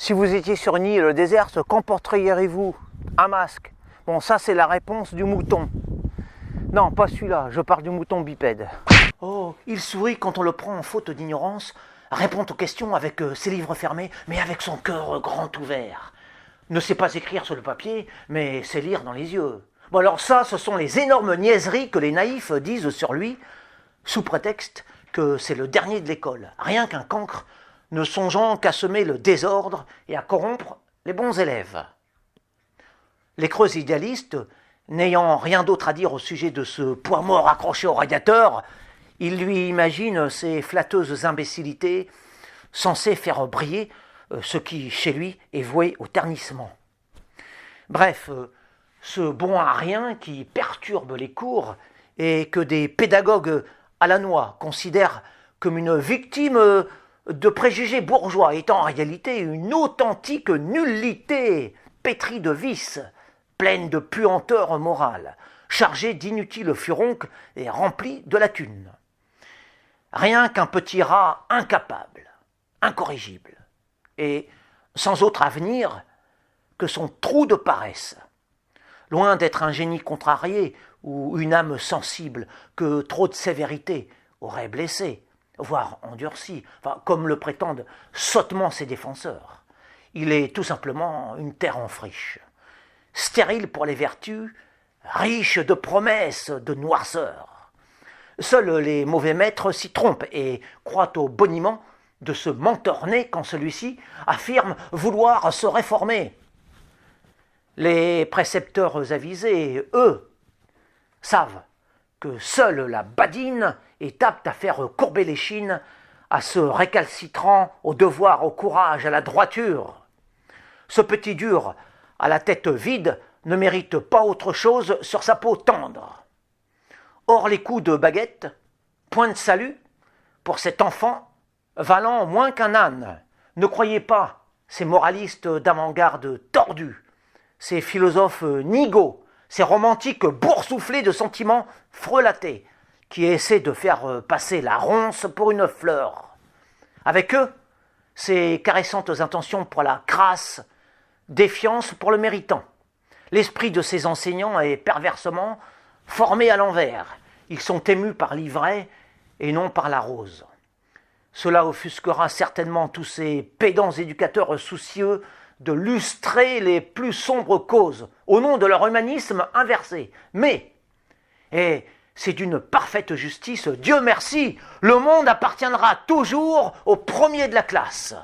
Si vous étiez sur une île déserte, qu'emporteriez-vous? Un masque. Bon, ça c'est la réponse du mouton. Non, pas celui-là, je parle du mouton bipède. Oh, il sourit quand on le prend en faute d'ignorance, répond aux questions avec ses livres fermés, mais avec son cœur grand ouvert. Ne sait pas écrire sur le papier, mais sait lire dans les yeux. Bon alors ça, ce sont les énormes niaiseries que les naïfs disent sur lui, sous prétexte que c'est le dernier de l'école, rien qu'un cancre, ne songeant qu'à semer le désordre et à corrompre les bons élèves. Les creux idéalistes, n'ayant rien d'autre à dire au sujet de ce poids mort accroché au radiateur, ils lui imaginent ces flatteuses imbécilités censées faire briller ce qui, chez lui, est voué au ternissement. Bref, ce bon à rien qui perturbe les cours et que des pédagogues à la noix considèrent comme une victime de préjugés bourgeois étant en réalité une authentique nullité pétrie de vices, pleine de puanteur morale, chargée d'inutiles furoncles et remplie de lacunes. Rien qu'un petit rat incapable, incorrigible, et sans autre avenir que son trou de paresse. Loin d'être un génie contrarié ou une âme sensible que trop de sévérité aurait blessé, voire endurci, comme le prétendent sottement ses défenseurs. Il est tout simplement une terre en friche, stérile pour les vertus, riche de promesses de noirceur. Seuls les mauvais maîtres s'y trompent et croient au boniment de ce menteur né quand celui-ci affirme vouloir se réformer. Les précepteurs avisés, eux, savent que seule la badine est apte à faire courber l'échine à ce récalcitrant au devoir, au courage, à la droiture. Ce petit dur, à la tête vide, ne mérite pas autre chose sur sa peau tendre. Or les coups de baguette, point de salut, pour cet enfant, valant moins qu'un âne. Ne croyez pas ces moralistes d'avant-garde tordus, ces philosophes nigauds, ces romantiques boursouflés de sentiments frelatés, qui essaient de faire passer la ronce pour une fleur. Avec eux, ces caressantes intentions pour la crasse, défiance pour le méritant. L'esprit de ces enseignants est perversement formé à l'envers. Ils sont émus par l'ivraie et non par la rose. Cela offusquera certainement tous ces pédants éducateurs soucieux de lustrer les plus sombres causes au nom de leur humanisme inversé. Mais, et c'est d'une parfaite justice, Dieu merci, le monde appartiendra toujours au premier de la classe.